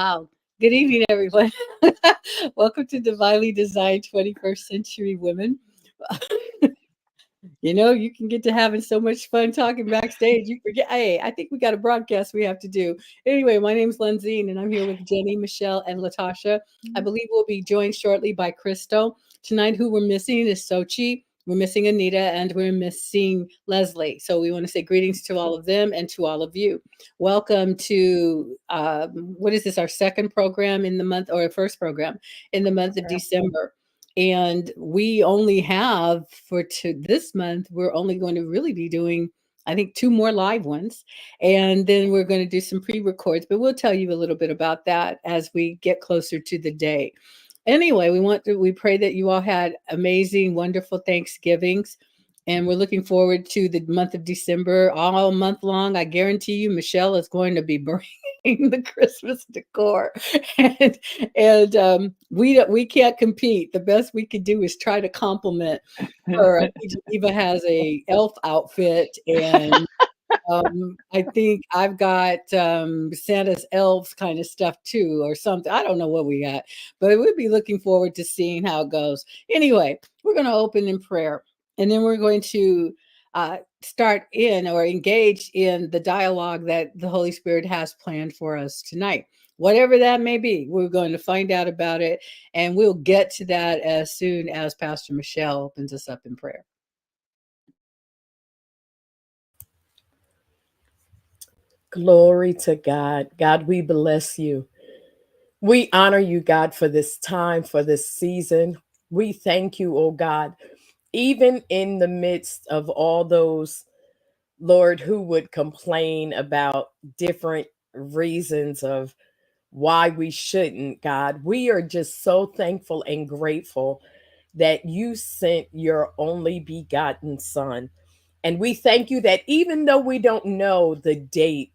Wow. Good evening, everyone. Welcome to Divinely Designed 21st Century Women. You can get to having so much fun talking backstage. You forget, hey, I think we got a broadcast we have to do. Anyway, my name's Lenzine, and I'm here with Jenny, Michelle, and Latasha. I believe we'll be joined shortly by Crystal. Tonight, who we're missing is Sochi. We're missing Anita, and we're missing Leslie. So we want to say greetings to all of them and to all of you. Welcome to, what is this, our second program in the month, or first program in the month of December. And we only have this month, we're only going to really be doing, I think, two more live ones. And then we're going to do some pre-records, but we'll tell you a little bit about that as we get closer to the day. Anyway, we pray that you all had amazing, wonderful Thanksgivings. And we're looking forward to the month of December all month long. I guarantee you, Michelle is going to be bringing the Christmas decor, and we can't compete. The best we could do is try to compliment her. I think Geneva has a elf outfit, and I think I've got Santa's elves kind of stuff too, or something. I don't know what we got, but we'll be looking forward to seeing how it goes. Anyway, we're going to open in prayer, and then we're going to start in or engage in the dialogue that the Holy Spirit has planned for us tonight. Whatever that may be, we're going to find out about it, and we'll get to that as soon as Pastor Michelle opens us up in prayer. Glory to God. God, we bless you. We honor you, God, for this time, for this season. We thank you, oh God, even in the midst of all those, Lord, who would complain about different reasons of why we shouldn't, God. We are just so thankful and grateful that you sent your only begotten Son. And we thank you that even though we don't know the date,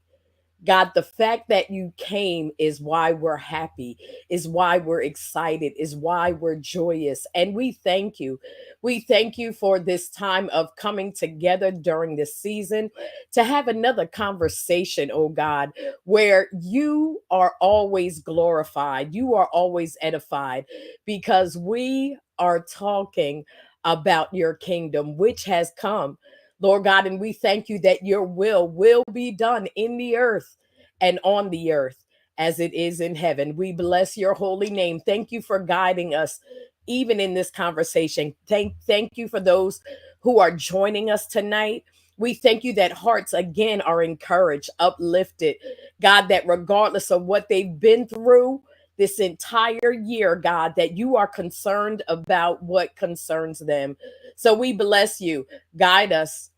God, the fact that you came is why we're happy, is why we're excited, is why we're joyous. And we thank you. We thank you for this time of coming together during this season to have another conversation, oh God, where you are always glorified, you are always edified, because we are talking about your kingdom, which has come. Lord God, and we thank you that your will be done in the earth and on the earth as it is in heaven. We bless your holy name. Thank you for guiding us even in this conversation. Thank you for those who are joining us tonight. We thank you that hearts again are encouraged, uplifted. God, that regardless of what they've been through this entire year, God, that you are concerned about what concerns them. So we bless you. Guide us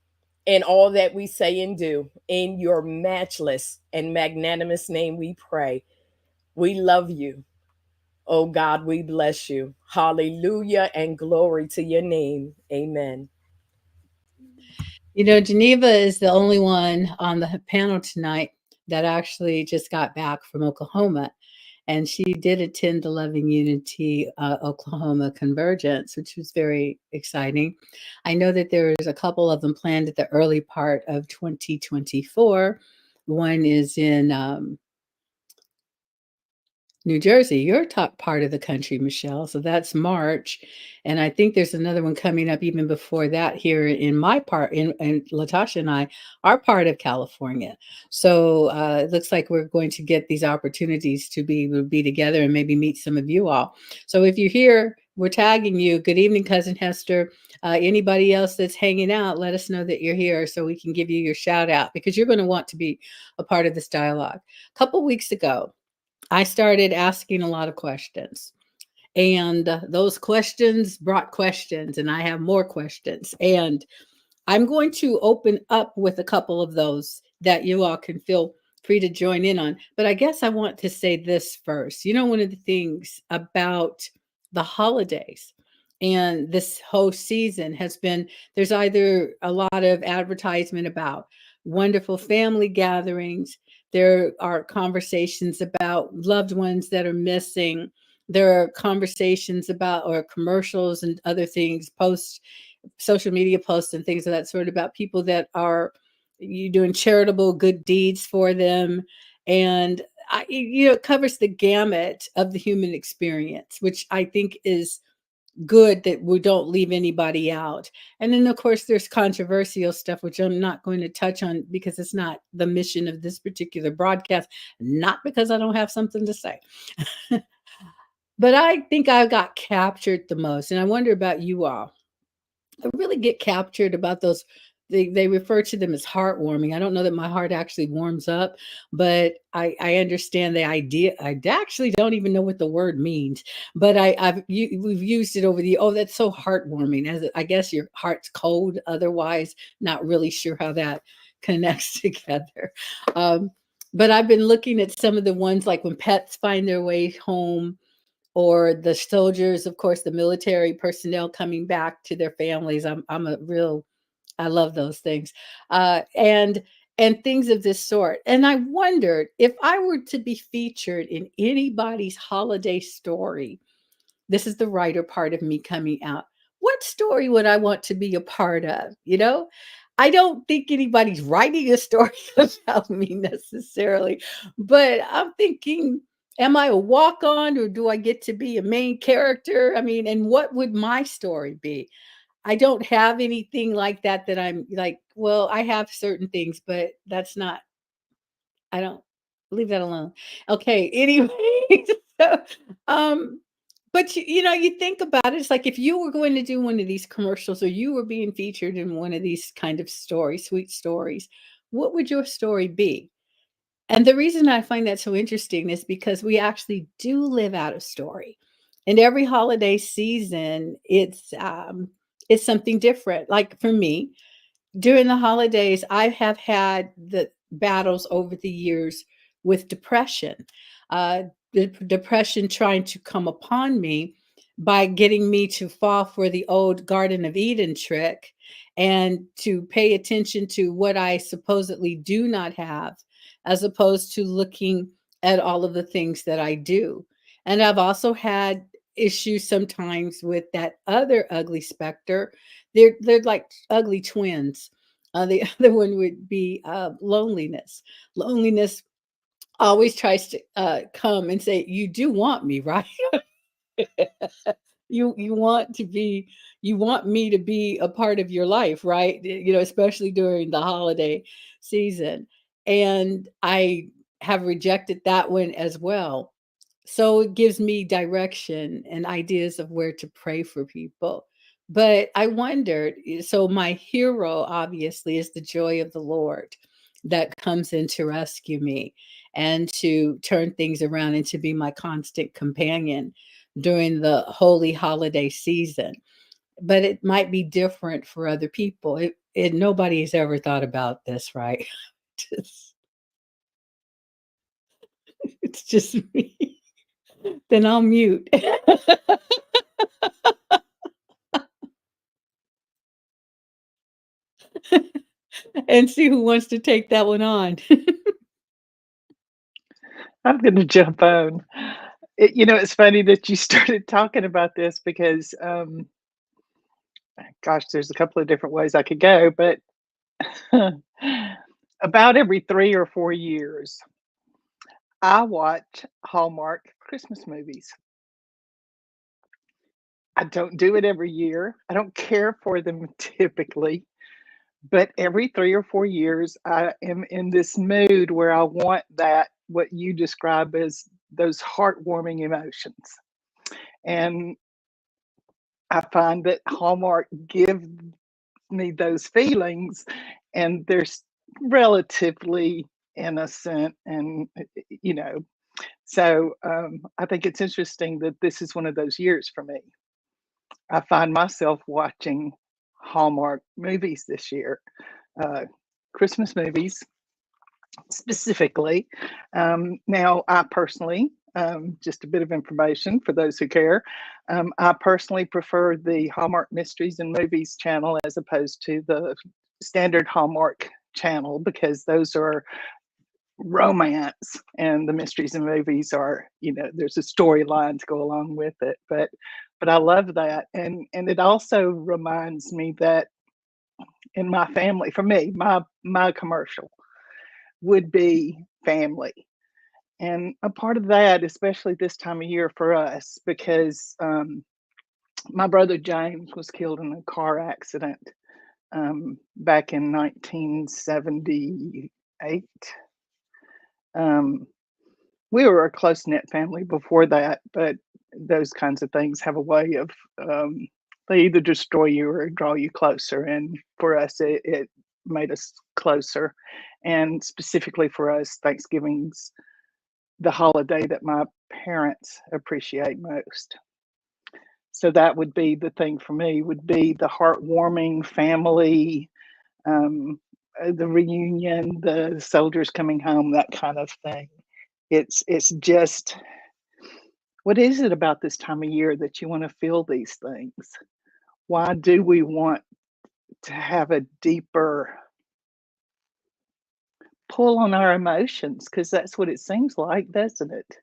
in all that we say and do. In your matchless and magnanimous name we pray. We love you. Oh God, we bless you. Hallelujah and glory to your name. Amen. Geneva is the only one on the panel tonight that actually just got back from Oklahoma. And she did attend the Loving Unity Oklahoma Convergence, which was very exciting. I know that there's a couple of them planned at the early part of 2024. One is in New Jersey, your top part of the country, Michelle. So that's March. And I think there's another one coming up even before that here in my part, and Latasha and I are part of California. So it looks like we're going to get these opportunities to be able to be together and maybe meet some of you all. So if you're here, we're tagging you. Good evening, Cousin Hester. Anybody else that's hanging out, let us know that you're here so we can give you your shout out, because you're going to want to be a part of this dialogue. A couple weeks ago, I started asking a lot of questions, and those questions brought questions, and I have more questions. And I'm going to open up with a couple of those that you all can feel free to join in on. But I guess I want to say this first. One of the things about the holidays and this whole season has been, there's either a lot of advertisement about wonderful family gatherings. There are conversations about loved ones that are missing. There are conversations about, or commercials and other things, posts, social media posts and things of that sort, about people that are you doing charitable good deeds for them. And it covers the gamut of the human experience, which I think is good, that we don't leave anybody out. And then, of course, there's controversial stuff, which I'm not going to touch on because it's not the mission of this particular broadcast, not because I don't have something to say. But I think I got captured the most. And I wonder about you all. I really get captured about those. They refer to them as heartwarming. I don't know that my heart actually warms up, but I understand the idea. I actually don't even know what the word means, but we've used it over the. Oh, that's so heartwarming. I guess your heart's cold otherwise. Not really sure how that connects together. Um, but I've been looking at some of the ones like when pets find their way home, or the soldiers, of course, the military personnel coming back to their families. I'm a real, I love those things, and things of this sort. And I wondered if I were to be featured in anybody's holiday story. This is the writer part of me coming out. What story would I want to be a part of? I don't think anybody's writing a story about me necessarily, but I'm thinking, am I a walk on, or do I get to be a main character? I mean, and what would my story be? I don't have anything like that I'm like, well, I have certain things, but that's not, I don't, leave that alone. Okay. Anyway, so, um, but you think about it. It's like if you were going to do one of these commercials, or you were being featured in one of these kind of stories, sweet stories, what would your story be? And the reason I find that so interesting is because we actually do live out a story. And every holiday season, it's something different. Like for me, during the holidays, I have had the battles over the years with depression. The depression trying to come upon me by getting me to fall for the old Garden of Eden trick, and to pay attention to what I supposedly do not have, as opposed to looking at all of the things that I do. And I've also had issues sometimes with that other ugly specter. They're like ugly twins. The other one would be loneliness. Loneliness always tries to come and say, "You do want me, right? You want to be, you want me to be a part of your life, right? Especially during the holiday season." And I have rejected that one as well. So it gives me direction and ideas of where to pray for people. But I wondered, so my hero obviously is the joy of the Lord that comes in to rescue me and to turn things around and to be my constant companion during the holy holiday season. But it might be different for other people. Nobody's ever thought about this, right? Just, it's just me. Then I'll mute. And see who wants to take that one on. I'm going to jump on. It's funny that you started talking about this because, gosh, there's a couple of different ways I could go, but about every 3 or 4 years, I watch Hallmark Christmas movies. I don't do it every year. I don't care for them typically, but every 3 or 4 years, I am in this mood where I want that, what you describe as those heartwarming emotions. And I find that Hallmark gives me those feelings, and they're relatively innocent, and you know. So I think it's interesting that this is one of those years for me. I find myself watching Hallmark movies this year, uh, Christmas movies specifically. Now, I personally, just a bit of information for those who care, I personally prefer the Hallmark Mysteries and Movies channel as opposed to the standard Hallmark channel, because those are romance, and the mysteries and movies are, there's a storyline to go along with it. But I love that, and it also reminds me that in my family, for me, my commercial would be family. And a part of that, especially this time of year for us, because my brother James was killed in a car accident back in 1978. Um, we were a close knit family before that, but those kinds of things have a way of they either destroy you or draw you closer. And for us, it made us closer. And specifically for us, Thanksgiving's the holiday that my parents appreciate most. So that would be the thing for me, would be the heartwarming family, the reunion, the soldiers coming home, that kind of thing. It's just, what is it about this time of year that you want to feel these things? Why do we want to have a deeper pull on our emotions? Because that's what it seems like, doesn't it?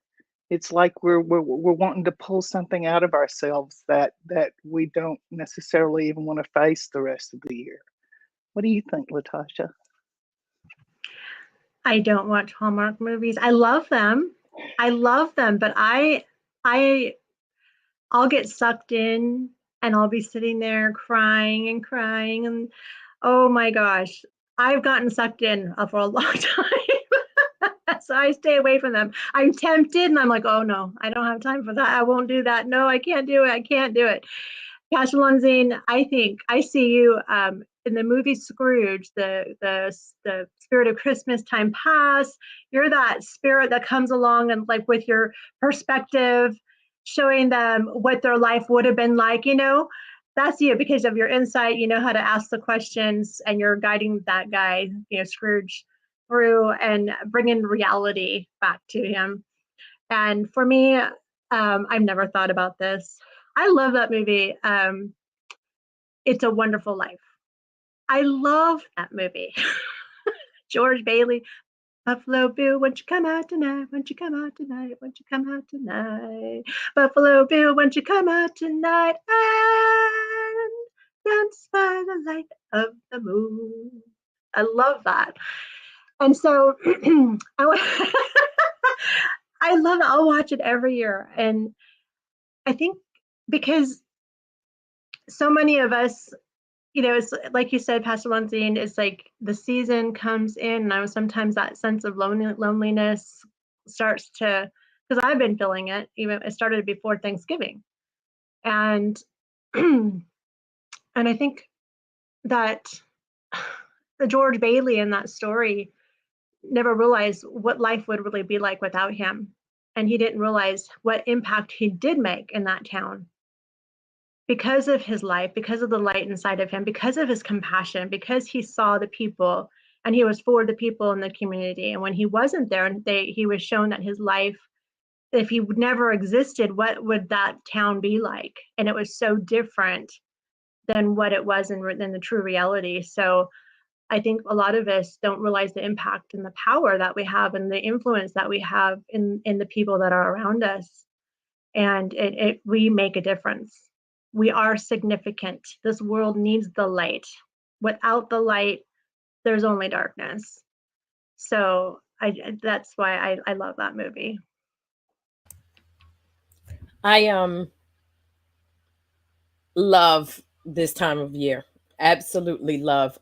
It's like we're wanting to pull something out of ourselves that we don't necessarily even want to face the rest of the year. What do you think, Latasha? I don't watch Hallmark movies. I love them, but I'll get sucked in and I'll be sitting there crying and crying, and oh my gosh, I've gotten sucked in for a long time. So I stay away from them. I'm tempted and I'm like, oh no, I don't have time for that. I won't do that. No, I can't do it. I can't do it. Pastor Lundeen, I think I see you in the movie Scrooge, the spirit of Christmas time past. You're that spirit that comes along and like with your perspective, showing them what their life would have been like. That's you because of your insight. You know how to ask the questions, and you're guiding that guy, Scrooge, through and bringing reality back to him. And for me, I've never thought about this. I love that movie. It's a Wonderful Life. I love that movie. George Bailey, Buffalo Bill, won't you come out tonight? Won't you come out tonight? Won't you come out tonight? Buffalo Bill, won't you come out tonight and dance by the light of the moon? I love that. And so I love it. I'll watch it every year. And I think because so many of us, it's like you said, Pastor Lundeen, it's like the season comes in, and sometimes that sense of loneliness starts to, because I've been feeling it, even it started before Thanksgiving. And and I think that the George Bailey in that story never realized what life would really be like without him. And he didn't realize what impact he did make in that town because of his life, because of the light inside of him, because of his compassion, because he saw the people and he was for the people in the community. And when he wasn't there, he was shown that his life, if he never existed, what would that town be like? And it was so different than what it was in the true reality. So I think a lot of us don't realize the impact and the power that we have and the influence that we have in the people that are around us. And we make a difference. We are significant. This world needs the light. Without the light, there's only darkness. So that's why I love that movie. I love this time of year. Absolutely love.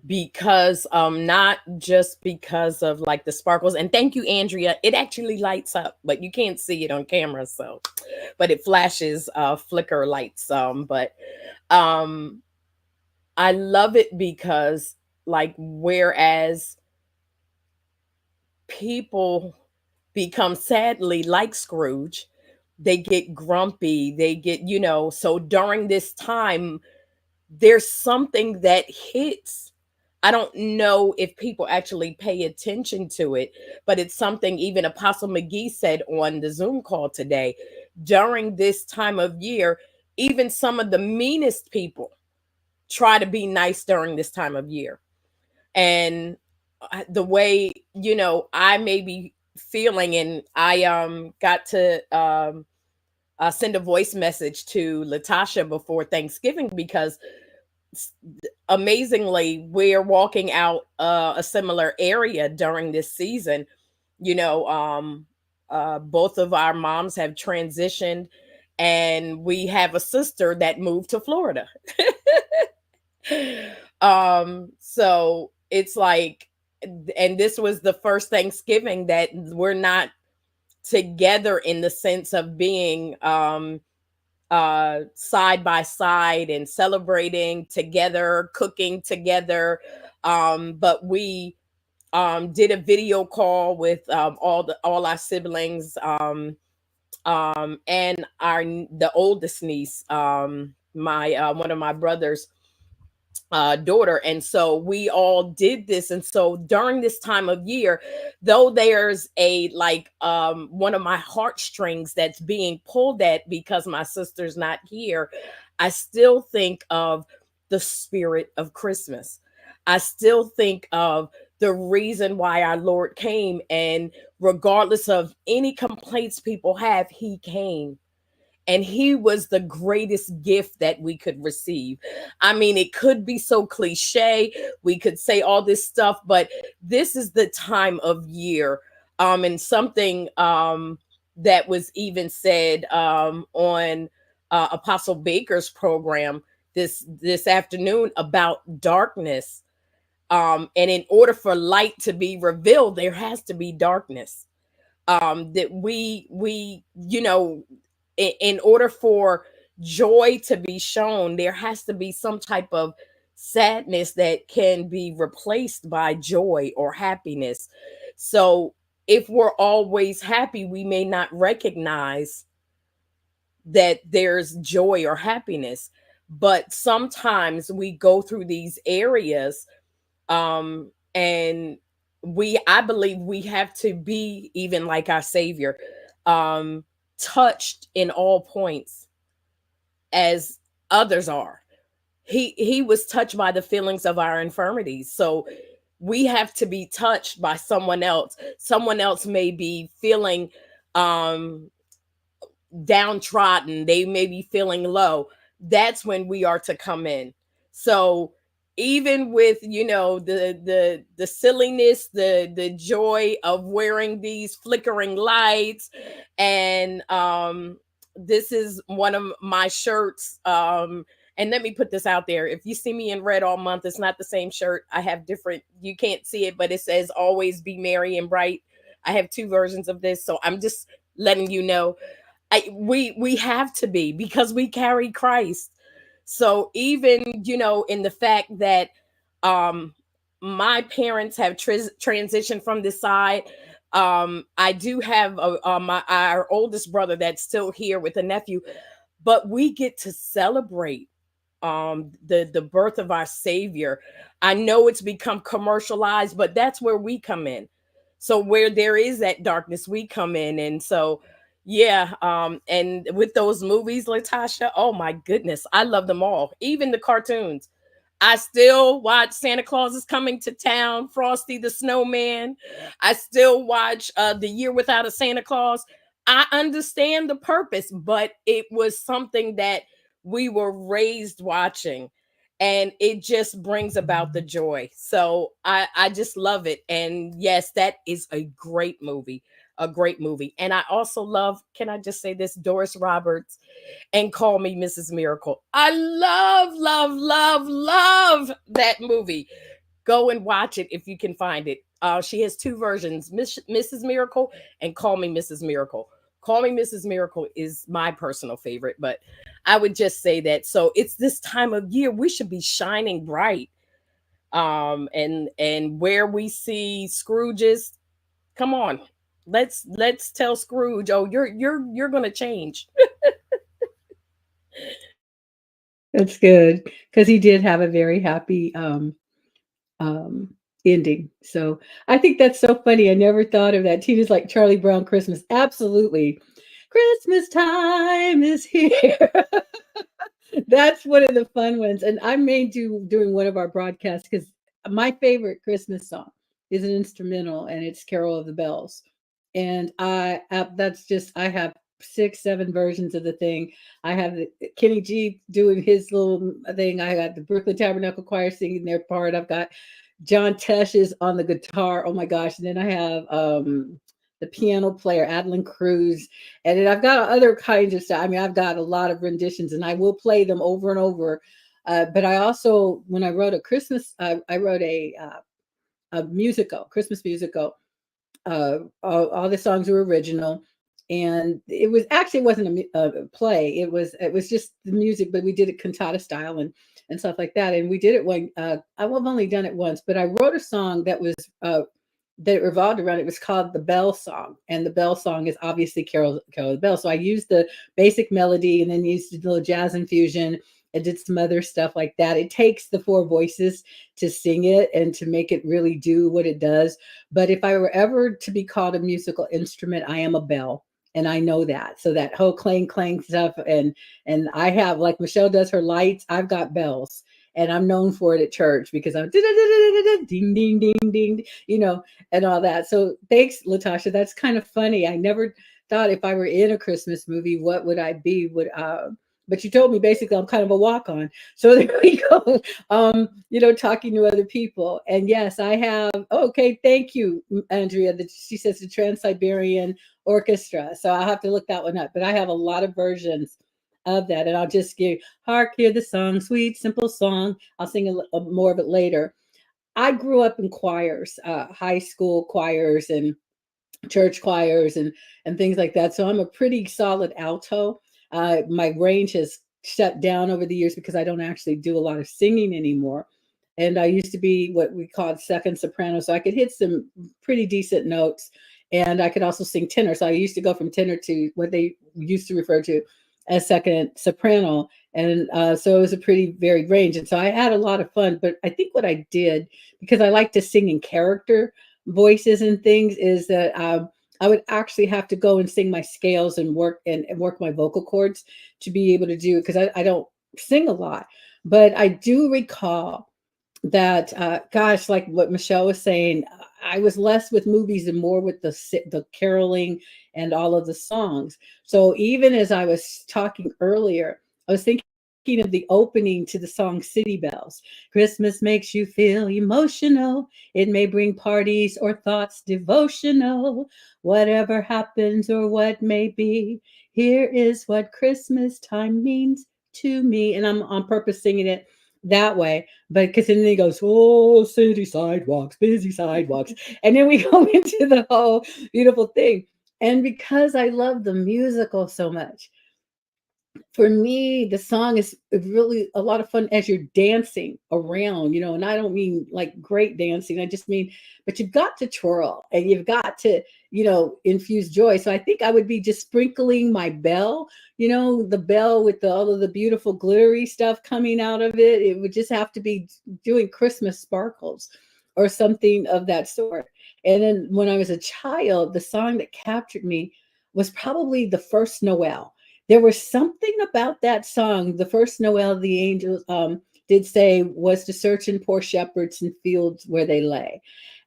Because not just because of like the sparkles, and thank you, Andrea, it actually lights up, but you can't see it on camera, so but it flashes flicker lights. But I love it because, like, whereas people become sadly like Scrooge, they get grumpy, they get, so during this time, there's something that hits. I don't know if people actually pay attention to it, but it's something even Apostle McGee said on the Zoom call today. During this time of year, even some of the meanest people try to be nice during this time of year. And the way, I may be feeling, and I got to send a voice message to Latasha before Thanksgiving because amazingly we're walking out a similar area during this season, you know, both of our moms have transitioned, and we have a sister that moved to Florida. So it's like, and this was the first Thanksgiving that we're not together in the sense of being side by side and celebrating together, cooking together. But we did a video call with all our siblings, and the oldest niece, my one of my brothers daughter. And so we all did this. And so during this time of year, though there's a like one of my heartstrings that's being pulled at because my sister's not here, I still think of the spirit of Christmas. I still think of the reason why our Lord came, and regardless of any complaints people have, he came, and he was the greatest gift that we could receive. I mean, it could be so cliche. We could say all this stuff, but this is the time of year. And something that was even said on Apostle Baker's program this afternoon about darkness. And in order for light to be revealed, there has to be darkness. That we you know, in order for joy to be shown, there has to be some type of sadness that can be replaced by joy or happiness. So if we're always happy, we may not recognize that there's joy or happiness. But sometimes we go through these areas, and I believe we have to be even like our Savior, touched in all points as others are. He was touched by the feelings of our infirmities. So we have to be touched by someone else. Someone else may be feeling um downtrodden, they may be feeling low. That's when we are to come in. So even with, you know, the silliness, the joy of wearing these flickering lights, and this is one of my shirts. And let me put this out there: if you see me in red all month, it's not the same shirt. I have different, you can't see it, but it says always be merry and bright. I have two versions of this, so I'm just letting you know. We have to be, because we carry Christ. So even, you know, in the fact that um my parents have transitioned from this side, I do have our oldest brother that's still here with a nephew, but we get to celebrate the birth of our Savior. I know it's become commercialized, but that's where we come in. So where there is that darkness, we come in. And so yeah, and with those movies, Latasha, oh my goodness, I love them all, even the cartoons. I still watch Santa Claus is Coming to Town, Frosty the Snowman. I still watch The Year Without a Santa Claus. I understand the purpose, but it was something that we were raised watching, and it just brings about the joy. So I just love it. And yes, that is a great movie, a great movie. And I also love, can I just say this, Doris Roberts and Call Me Mrs. Miracle. I love, love, love, love that movie. Go and watch it if you can find it. She has two versions, Mrs. Miracle and Call Me Mrs. Miracle. Call Me Mrs. Miracle is my personal favorite, but I would just say that. So it's this time of year, we should be shining bright. And where we see Scrooge's, come on, let's tell Scrooge, oh, you're gonna change. That's good, because he did have a very happy um, ending. So I think that's so funny. I never thought of that. Tina's like Charlie Brown Christmas. Absolutely. Christmas time is here. That's one of the fun ones. And I may do during one of our broadcasts, because my favorite Christmas song is an instrumental, and it's Carol of the Bells. And that's just, I have 6, 7 versions of the thing. I have Kenny G doing his little thing. I got the Brooklyn Tabernacle Choir singing their part. I've got John Tesh is on the guitar. Oh my gosh. And then I have the piano player, Adeline Cruz. And then I've got other kinds of stuff. I mean, I've got a lot of renditions and I will play them over and over. But I also, when I wrote a Christmas, I wrote a musical, Christmas musical. All the songs were original, and it was actually, it wasn't a play. It was just the music, but we did it cantata style and stuff like that. And we did it when I've only done it once, but I wrote a song that was that revolved around. It was called the Bell Song, and the Bell Song is obviously Carol the Bell. So I used the basic melody and then used a little jazz infusion. I did some other stuff like that. It takes the four voices to sing it and to make it really do what it does. But if I were ever to be called a musical instrument, I am a bell. And I know that. So that whole clang clang stuff, and I have, like Michelle does her lights, I've got bells. And I'm known for it at church because I'm ding ding ding ding, and all that. So thanks, Latasha. That's kind of funny. I never thought if I were in a Christmas movie, what would I be? But you told me basically I'm kind of a walk on. So there we go. Talking to other people. And yes, I have. Okay, thank you, Andrea. She says the Trans Siberian Orchestra. So I'll have to look that one up. But I have a lot of versions of that, and I'll just give hark, hear the song, sweet simple song. I'll sing more of it later. I grew up in choirs, high school choirs and church choirs and things like that. So I'm a pretty solid alto. My range has shut down over the years because I don't actually do a lot of singing anymore. And I used to be what we called second soprano, so I could hit some pretty decent notes, and I could also sing tenor. So I used to go from tenor to what they used to refer to as second soprano, and so it was a pretty varied range. And so I had a lot of fun. But I think what I did, because I like to sing in character voices and things, is that I would actually have to go and sing my scales and work my vocal cords to be able to do it, because I don't sing a lot. But I do recall that gosh, like what Michelle was saying, I was less with movies and more with the caroling and all of the songs. So even as I was talking earlier, I was thinking of the opening to the song City Bells. Christmas makes you feel emotional. It may bring parties or thoughts devotional. Whatever happens or what may be, here is what Christmas time means to me. And I'm on purpose singing it that way, but because then he goes, oh, city sidewalks, busy sidewalks, and then we go into the whole beautiful thing. And because I love the musical so much, for me, the song is really a lot of fun as you're dancing around, and I don't mean like great dancing. I just mean, but you've got to twirl and you've got to, infuse joy. So I think I would be just sprinkling my bell, the bell with all of the beautiful glittery stuff coming out of it. It would just have to be doing Christmas sparkles or something of that sort. And then when I was a child, the song that captured me was probably the first Noel. There was something about that song, the first Noel the angels did say was to search in poor shepherds and fields where they lay.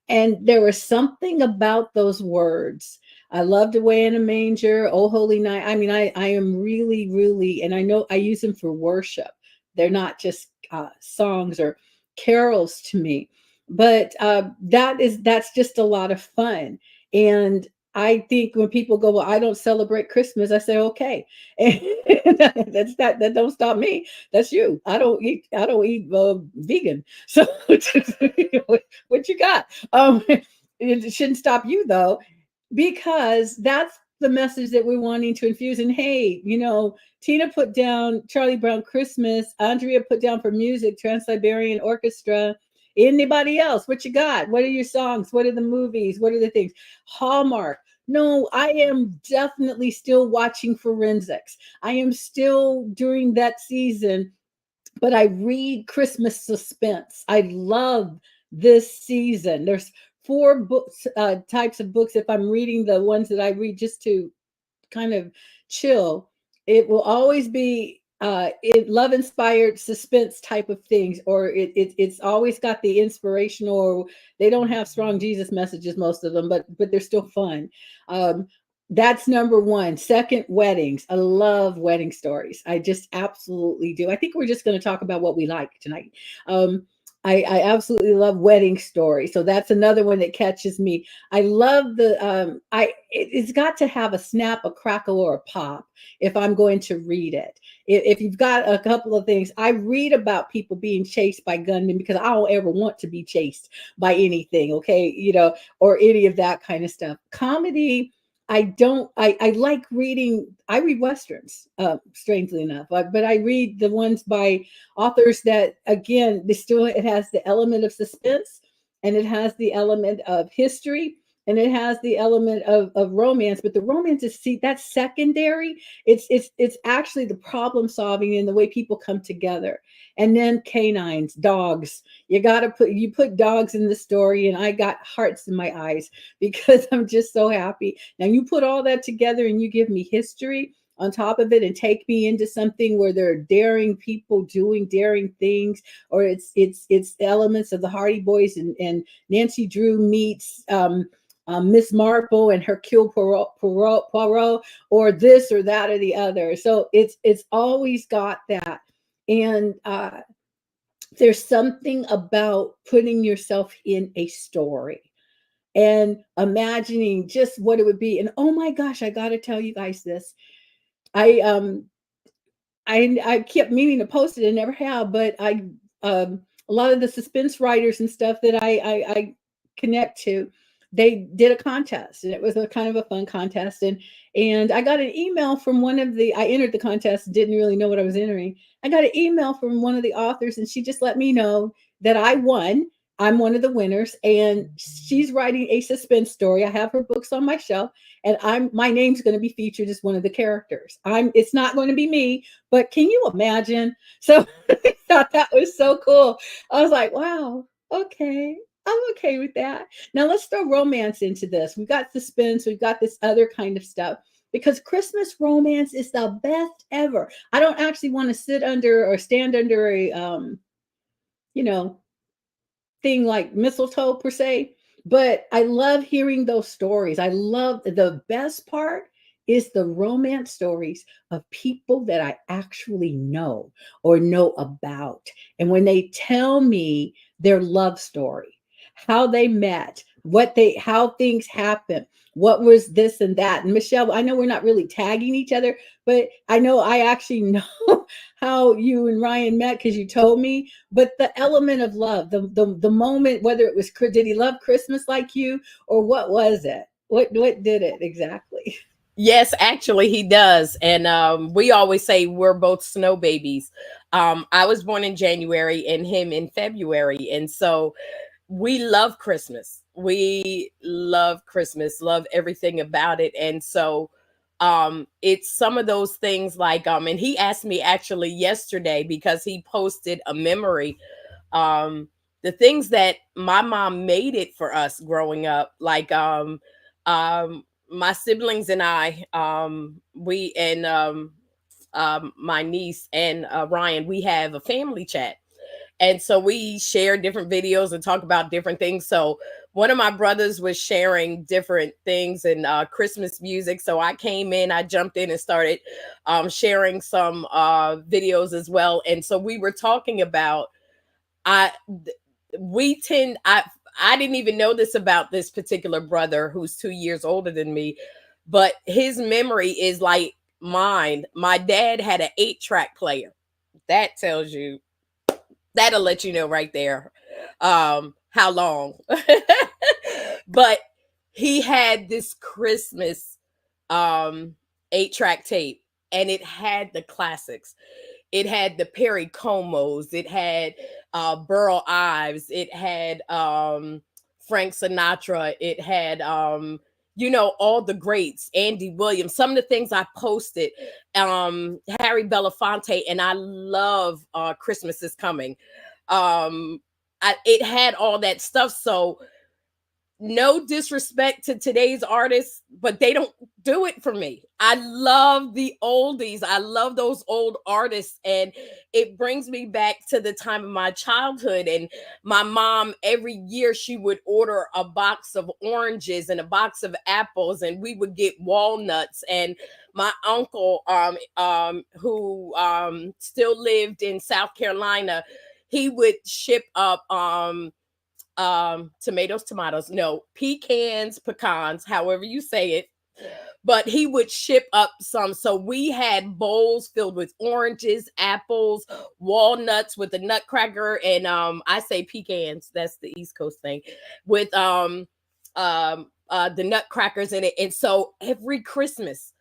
And there was something about those words. I loved away in a manger, oh holy night. I mean, I am really, really, and I know I use them for worship. They're not just songs or carols to me, but that's just a lot of fun. And I think when people go, well, I don't celebrate Christmas, I say, okay, and that don't stop me. That's you. I don't eat vegan. So what you got? It shouldn't stop you though, because that's the message that we're wanting to infuse. And hey, Tina put down Charlie Brown Christmas. Andrea put down for music, Trans-Siberian Orchestra. Anybody else? What you got? What are your songs? What are the movies? What are the things? Hallmark. No, I am definitely still watching Forensics. I am still during that season, but I read Christmas suspense. I love this season. There's four books, types of books. If I'm reading the ones that I read just to kind of chill, it will always be love inspired suspense type of things, or it's always got the inspirational, or they don't have strong Jesus messages, most of them, but they're still fun. That's number one. Second, weddings. I love wedding stories. I just absolutely do. I think we're just going to talk about what we like tonight. I absolutely love wedding stories. So that's another one that catches me. I love it's got to have a snap, a crackle, or a pop if I'm going to read it. If you've got a couple of things, I read about people being chased by gunmen because I don't ever want to be chased by anything, okay, or any of that kind of stuff. Comedy, I don't. I like reading. I read westerns, strangely enough, but I read the ones by authors that, again, it has the element of suspense, and it has the element of history, and it has the element of romance. But the romance is, see, that's secondary. It's actually the problem solving and the way people come together. And then canines, dogs. You put dogs in the story, and I got hearts in my eyes because I'm just so happy. Now you put all that together and you give me history on top of it and take me into something where there are daring people doing daring things, or it's elements of the Hardy Boys, and Nancy Drew meets Miss Marple and Hercule Poirot, or this or that or the other. So it's always got that. And there's something about putting yourself in a story and imagining just what it would be. And oh my gosh, I got to tell you guys this. I kept meaning to post it and never have, but a lot of the suspense writers and stuff that I connect to, they did a contest, and it was a kind of a fun contest. And I got an email from I entered the contest, didn't really know what I was entering. I got an email from one of the authors, and she just let me know that I won. I'm one of the winners, and she's writing a suspense story. I have her books on my shelf, and my name's going to be featured as one of the characters. It's not going to be me, but can you imagine? So I thought that was so cool. I was like, wow, okay, I'm okay with that. Now let's throw romance into this. We've got suspense, we've got this other kind of stuff, because Christmas romance is the best ever. I don't actually want to sit under or stand under a you know, thing like mistletoe per se, but I love hearing those stories. I love, the best part is the romance stories of people that I actually know or know about. And when they tell me their love story, how they met, how things happened, what was this and that. And Michelle, I know we're not really tagging each other, but I know I actually know how you and Ryan met because you told me. But the element of love, the moment, whether it was, did he love Christmas like you, or what was it? What did it exactly? Yes, actually, he does. And we always say we're both snow babies. I was born in January and him in February. And so we love Christmas. We love Christmas, love everything about it. And so it's some of those things like, and he asked me actually yesterday because he posted a memory, the things that my mom made it for us growing up, like my siblings and I, we and my niece and Ryan, we have a family chat. And so we share different videos and talk about different things. So one of my brothers was sharing different things and Christmas music. So I came in, I jumped in and started sharing some videos as well. And so we were talking about, I we tend I didn't even know this about this particular brother who's 2 years older than me, but his memory is like mine. My dad had an 8-track player. That tells you, that'll let you know right there how long. But he had this Christmas 8-track tape, and it had the classics. It had the Perry Comos. It had Burl Ives. It had Frank Sinatra. It had all the greats, Andy Williams. Some of the things I posted, Harry Belafonte, and I love Christmas is Coming. It had all that stuff. So no disrespect to today's artists, but they don't do it for me. I love the oldies. I love those old artists. And it brings me back to the time of my childhood. And my mom, every year, she would order a box of oranges and a box of apples, and we would get walnuts. And my uncle, who still lived in South Carolina, he would ship up tomatoes, no, pecans, however you say it. But he would ship up some. So we had bowls filled with oranges, apples, walnuts with a nutcracker, and I say pecans, that's the East Coast thing, with the nutcrackers in it. And so every Christmas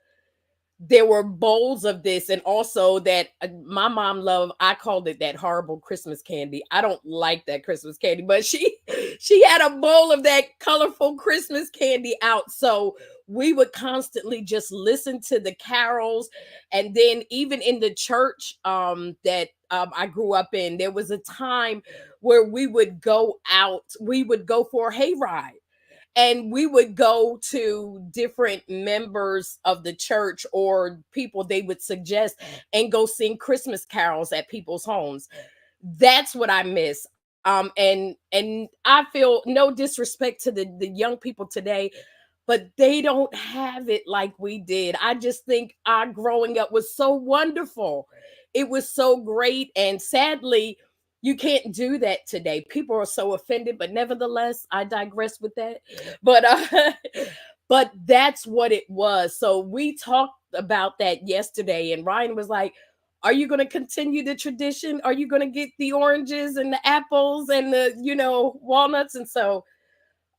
there were bowls of this, and also that my mom loved, I called it that horrible Christmas candy. I don't like that Christmas candy, but she had a bowl of that colorful Christmas candy out. So we would constantly just listen to the carols. And then even in the church that I grew up in, there was a time where we would go out, we would go for a hayride, and we would go to different members of the church or people they would suggest and go sing Christmas carols at people's homes. That's what I miss. And I feel no disrespect to the young people today, but they don't have it like we did. I just think our growing up was so wonderful. It was so great. And sadly, you can't do that today. People are so offended, but nevertheless, I digress with that. But but that's what it was. So we talked about that yesterday, and Ryan was like, are you going to continue the tradition? Are you going to get the oranges and the apples and the, walnuts? And so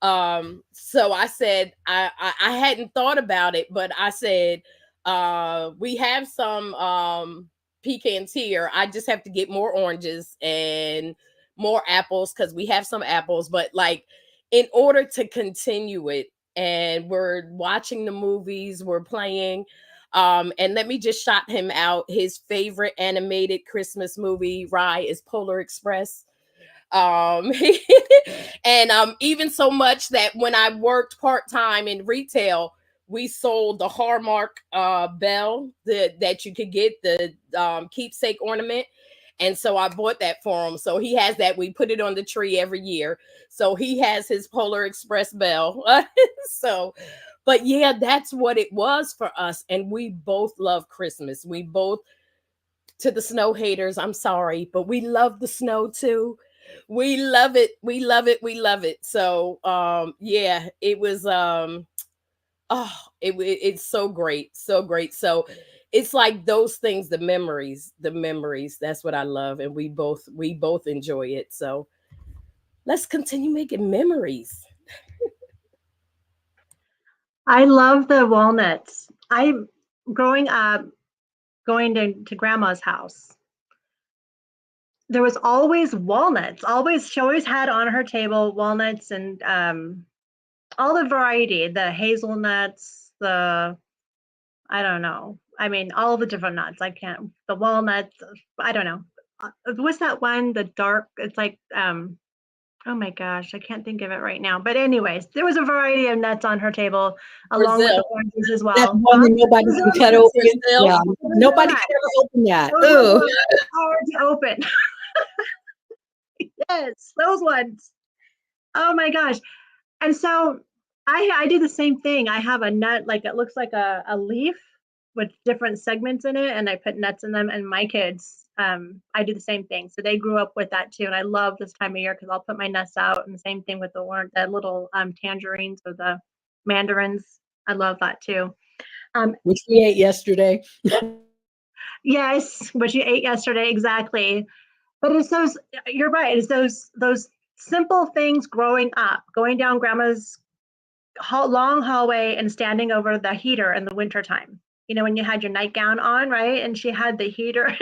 I said, I hadn't thought about it, but I said, we have some pecans here. I just have to get more oranges and more apples, because we have some apples. But like, in order to continue it, and we're watching the movies, we're playing. And let me just shout him out. His favorite animated Christmas movie, Rye, is Polar Express. um and even so much that when I worked part-time in retail, we sold the Hallmark bell that you could get, the keepsake ornament. And so I bought that for him. So he has that. We put it on the tree every year. So he has his Polar Express bell. So, but yeah, that's what it was for us. And we both love Christmas. We both, to the snow haters, I'm sorry, but we love the snow too. We love it. We love it. We love it. So yeah, it was oh, it's so great. So great. So it's like those things, the memories. That's what I love. And we both enjoy it. So let's continue making memories. I love the walnuts. I growing up, going to grandma's house, there was always walnuts. Always, she always had on her table walnuts and all the variety, the hazelnuts, the, I don't know. I mean, all the different nuts. I can't, the walnuts, I don't know. What's that one? The dark, it's like, oh my gosh, I can't think of it right now. But anyways, there was a variety of nuts on her table, along with the Brazil. oranges as That well. one that nobody can cut open. Brazil. Yeah, nobody Right. can ever open that. Those Ugh. ones are hard to open. Yes, those ones. Oh my gosh. And so I do the same thing. I have a nut, like it looks like a leaf with different segments in it, and I put nuts in them. And my kids, I do the same thing. So they grew up with that too. And I love this time of year because I'll put my nuts out, and the same thing with the little tangerines or the mandarins. I love that too. Which we ate yesterday. Yes, what you ate yesterday, exactly. But it's those, you're right, it's those simple things growing up, going down grandma's long hallway and standing over the heater in the wintertime. You know, when you had your nightgown on, right? And she had the heater,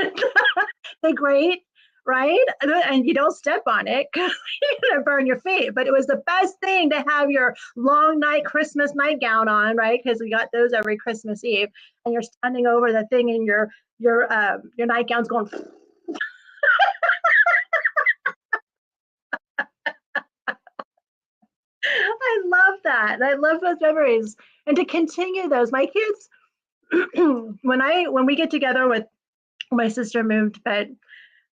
the grate, right? And you don't step on it because you're gonna burn your feet. But it was the best thing to have your long night Christmas nightgown on, right? Because we got those every Christmas Eve, and you're standing over the thing, and your nightgown's going. I love that. I love those memories, and to continue those. My kids, when we get together with, my sister moved, but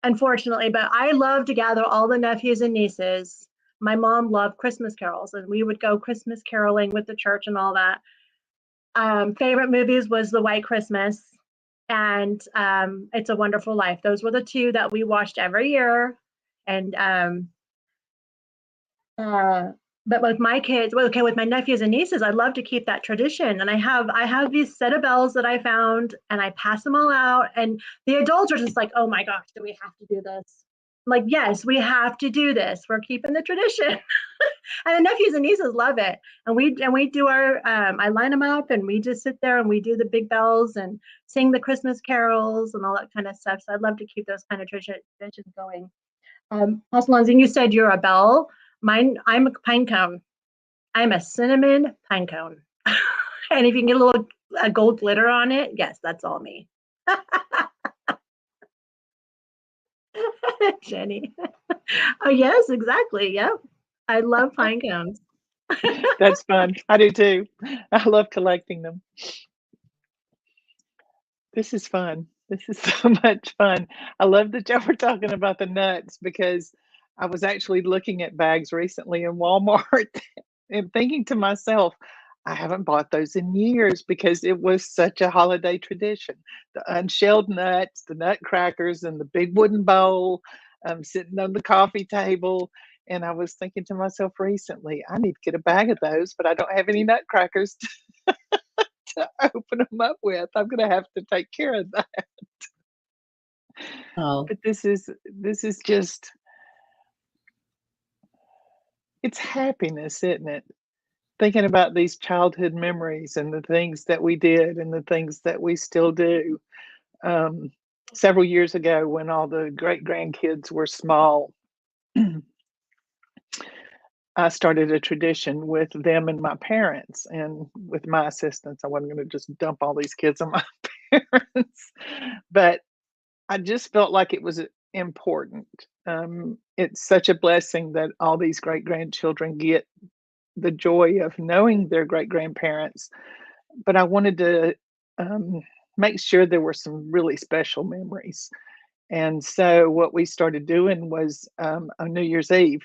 unfortunately, but I love to gather all the nephews and nieces. My mom loved Christmas carols, and we would go Christmas caroling with the church and all that. Favorite movies was The White Christmas and It's a Wonderful Life. Those were the two that we watched every year. And but with my kids, well, okay, with my nephews and nieces, I love to keep that tradition. And I have these set of bells that I found, and I pass them all out. And the adults are just like, "Oh my gosh, do we have to do this?" I'm like, yes, we have to do this. We're keeping the tradition. And the nephews and nieces love it. And we do our I line them up, and we just sit there and we do the big bells and sing the Christmas carols and all that kind of stuff. So I'd love to keep those kind of traditions going. Pastor Lonzine, you said you're a bell. I'm a pine cone. I'm a cinnamon pine cone. And if you can get a gold glitter on it, yes, that's all me. Jenny. Oh, yes, exactly. Yep. I love pine cones. That's fun. I do too. I love collecting them. This is fun. This is so much fun. I love that y'all were talking about the nuts, because I was actually looking at bags recently in Walmart and thinking to myself, I haven't bought those in years because it was such a holiday tradition. The unshelled nuts, the nutcrackers, and the big wooden bowl sitting on the coffee table. And I was thinking to myself recently, I need to get a bag of those, but I don't have any nutcrackers to open them up with. I'm going to have to take care of that. Oh, But this is just, it's happiness, isn't it? Thinking about these childhood memories and the things that we did and the things that we still do. Um, Several years ago, when all the great grandkids were small, I started a tradition with them and my parents, and with my assistance. I wasn't going to just dump all these kids on my parents, but I just felt like it was important. It's such a blessing that all these great grandchildren get the joy of knowing their great grandparents, but I wanted to um, make sure there were some really special memories. And so, what we started doing was on New Year's Eve,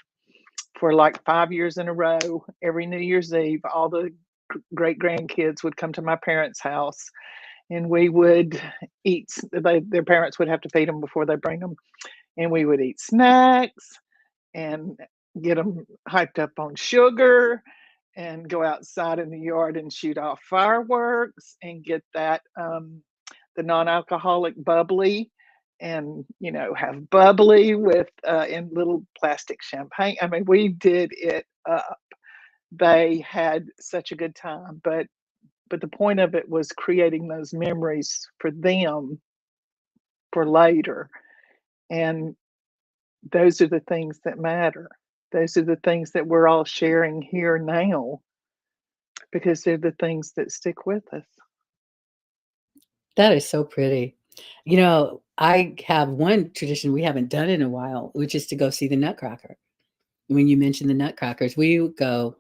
for like 5 years in a row, every New Year's Eve, all the great grandkids would come to my parents' house, and we would eat. Their parents would have to feed them before they bring them, and we would eat snacks and get them hyped up on sugar, and go outside in the yard and shoot off fireworks and get that the non-alcoholic bubbly, and have bubbly with in little plastic champagne. I mean, we did it up. They had such a good time, but the point of it was creating those memories for them for later. And those are the things that matter. Those are the things that we're all sharing here now, because they're the things that stick with us. that is so pretty. I have one tradition we haven't done in a while, which is to go see the Nutcracker. When you mentioned the Nutcrackers, we would go.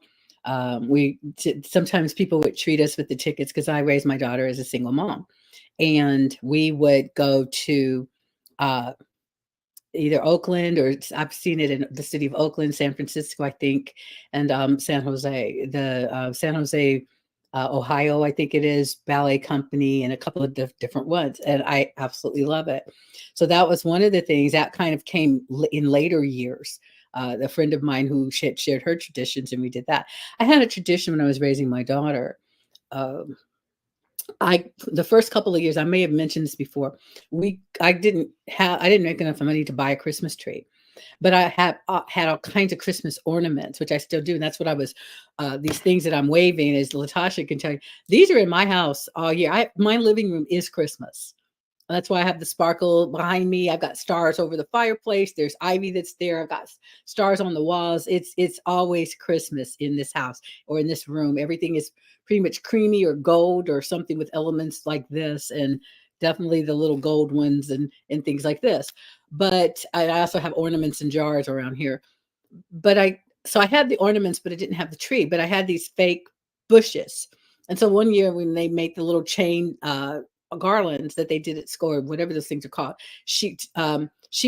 Sometimes people would treat us with the tickets because I raised my daughter as a single mom, and we would go to uh, either Oakland, or I've seen it in the city of Oakland, San Francisco, I think, and San Jose, the San Jose, Ohio, I think it is, ballet company, and a couple of different ones. And I absolutely love it. So that was one of the things that kind of came in later years. A friend of mine who shared her traditions, and we did that. I had a tradition when I was raising my daughter. Um, the first couple of years, I may have mentioned this before, I didn't make enough money to buy a Christmas tree, but I had all kinds of Christmas ornaments, which I still do, and that's what I was. These things that I'm waving, as Latasha can tell you, these are in my house all year. My living room is Christmas. That's why I have the sparkle behind me. I've got stars over the fireplace. There's ivy that's there. I've got stars on the walls. It's always Christmas in this house or in this room. Everything is pretty much creamy or gold or something with elements like this, and definitely the little gold ones and things like this. But I also have ornaments and jars around here. But I had the ornaments, but I didn't have the tree. But I had these fake bushes. And so one year when they made the little chain garlands that they did at school, whatever those things are called, she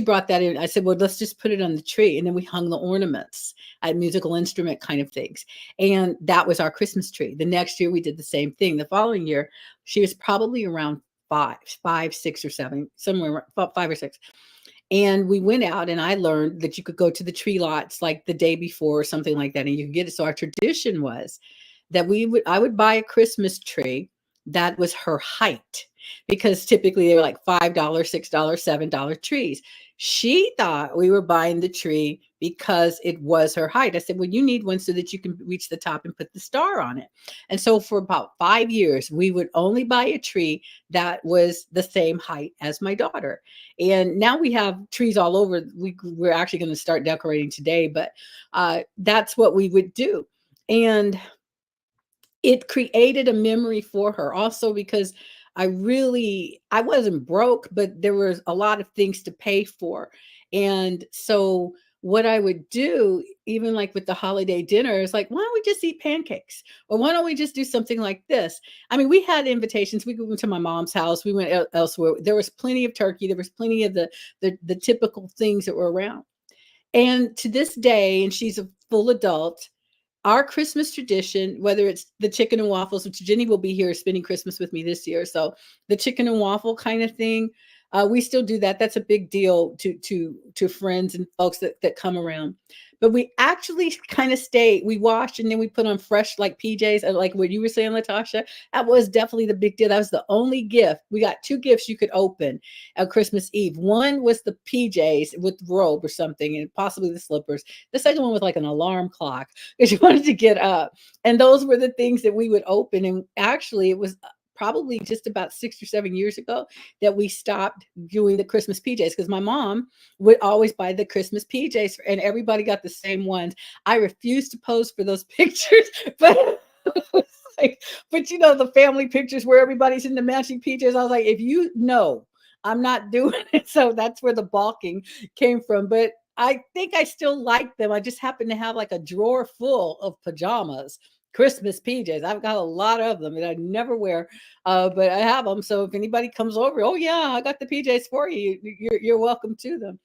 brought that in. I said, well, let's just put it on the tree, and then we hung the ornaments at musical instrument kind of things, and that was our Christmas tree. The next year we did the same thing. The following year, she was probably around five, 6 or 7, somewhere 5 or 6, And we went out, and I learned that you could go to the tree lots like the day before or something like that, and you could get it. So our tradition was that I would buy a Christmas tree that was her height, because typically they were like $5, $6, $7 trees. She thought we were buying the tree because it was her height. I said, well, you need one so that you can reach the top and put the star on it. And so for about 5 years, we would only buy a tree that was the same height as my daughter. And now we have trees all over. We're actually going to start decorating today, but that's what we would do. And it created a memory for her also, because I wasn't broke, but there was a lot of things to pay for. And so what I would do, even like with the holiday dinner, is like, why don't we just eat pancakes? Or why don't we just do something like this? I mean, we had invitations. We went to my mom's house. We went elsewhere. There was plenty of turkey. There was plenty of the typical things that were around. And to this day, and she's a full adult, our Christmas tradition, whether it's the chicken and waffles, which Jenny will be here spending Christmas with me this year. So the chicken and waffle kind of thing, we still do that. That's a big deal to friends and folks that come around. But we actually kind of stay. We wash and then we put on fresh like PJs, like what you were saying, Latasha. That was definitely the big deal. That was the only gift. We got 2 gifts you could open at Christmas Eve. One was the PJs with robe or something, and possibly the slippers. The second one was like an alarm clock because you wanted to get up. And those were the things that we would open. And actually, it was probably just about 6 or 7 years ago that we stopped doing the Christmas PJs, because my mom would always buy the Christmas PJs and everybody got the same ones. I refused to pose for those pictures, but like, but you know, the family pictures where everybody's in the matching PJs. I was like, if you know, I'm not doing it. So that's where the balking came from. But I think I still like them. I just happen to have like a drawer full of pajamas, Christmas PJs. I've got a lot of them that I never wear, but I have them. So if anybody comes over, oh yeah, I got the PJs for you. You're welcome to them.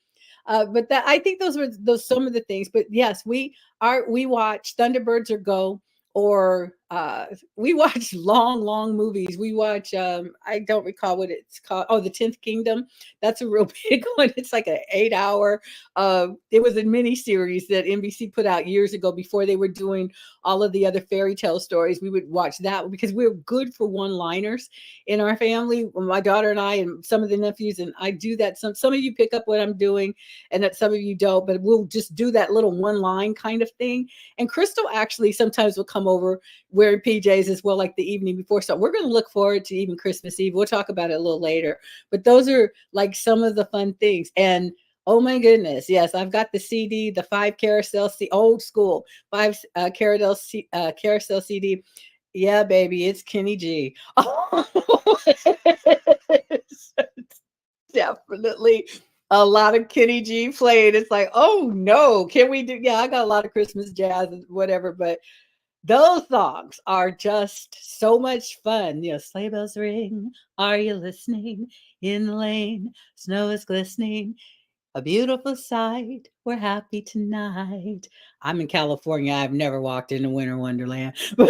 But that, I think those were some of the things. But yes, we watch Thunderbirds or Go, or we watch long movies. We watch I don't recall what it's called. Oh, the 10th Kingdom. That's a real big one. It's like an 8-hour. It was a mini series that NBC put out years ago before they were doing all of the other fairy tale stories. We would watch that because we're good for one-liners in our family. My daughter and I, and some of the nephews, and I do that. Some of you pick up what I'm doing, and that some of you don't. But we'll just do that little one-line kind of thing. And Crystal actually sometimes will come over wearing PJs as well, like the evening before. So we're going to look forward to even Christmas Eve. We'll talk about it a little later. But those are like some of the fun things. And oh my goodness, yes, I've got the CD, the 5 carousel, old school 5 carousel CD. Yeah, baby, it's Kenny G. Oh, it's definitely a lot of Kenny G played. It's like, oh no, can we do? Yeah, I got a lot of Christmas jazz and whatever, but those songs are just so much fun. You know, sleigh bells ring. Are you listening? In the lane, snow is glistening. A beautiful sight. We're happy tonight. I'm in California. I've never walked in a winter wonderland. Go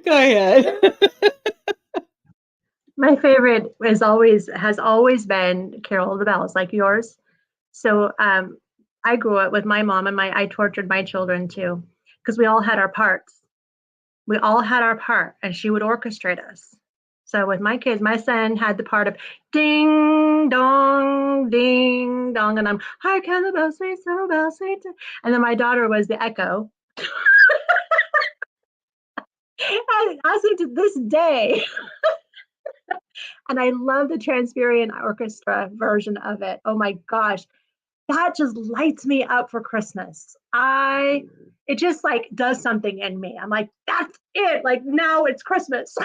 ahead. My favorite has always been Carol of the Bells, like yours. So I grew up with my mom, and I tortured my children too, because we all had our parts. We all had our part, and she would orchestrate us. So with my kids, my son had the part of ding ding dong, and I'm hark how the bells ring, so bells ring. And then my daughter was the echo. And I think to this day, and I love the Transferian Orchestra version of it. Oh my gosh, that just lights me up for Christmas. It just like does something in me. I'm like, that's it. Like now it's Christmas.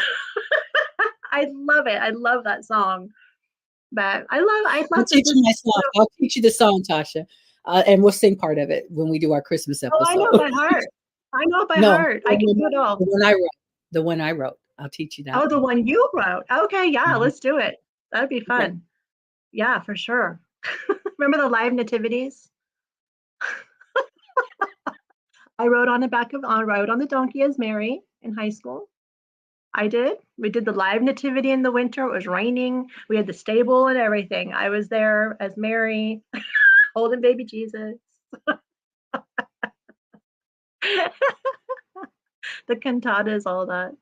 I love it. I love that song. But I I'll love teach you my song. I'll teach you the song, Tasha, and we'll sing part of it when we do our Christmas Oh, I know episode. by heart. I know by No, heart. I can do it all. the one I wrote. The one I wrote. I'll teach you that. Oh, the one you wrote. Okay, yeah, Mhm. let's do it. That'd be fun. Okay. Yeah, for sure. Remember the live nativities? I rode on the donkey as Mary in high school. I did. We did the live nativity in the winter. It was raining. We had the stable and everything. I was there as Mary, holding baby Jesus. The cantatas, all that.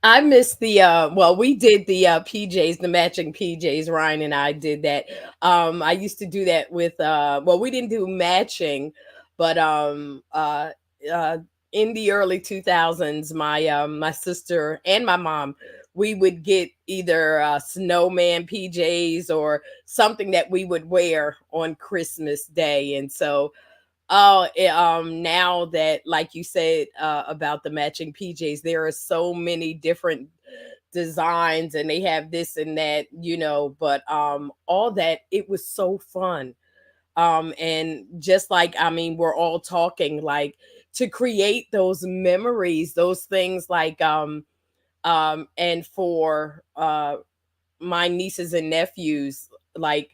I missed the well, we did the PJs, the matching PJs. Ryan and I did that. I used to do that with well, we didn't do matching, but uh in the early 2000s, my sister and my mom, we would get either snowman PJs or something that we would wear on Christmas Day. And so now that, like you said, about the matching PJs, there are so many different designs and they have this and that, but all that, it was so fun. And just like, I mean, we're all talking like to create those memories, those things like, and for my nieces and nephews, like,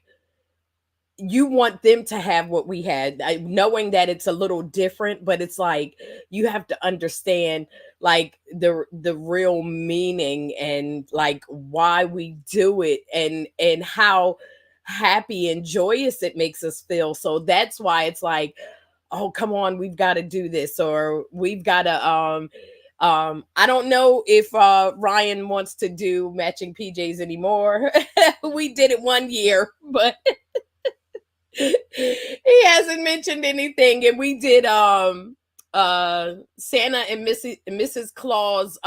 you want them to have what we had, knowing that it's a little different, but it's like you have to understand like the real meaning and like why we do it, and how happy and joyous it makes us feel. So that's why it's like, oh, come on, we've got to do this, or we've got to I don't know if Ryan wants to do matching PJs anymore. We did it one year, but he hasn't mentioned anything. And we did Santa and Mrs. Claus,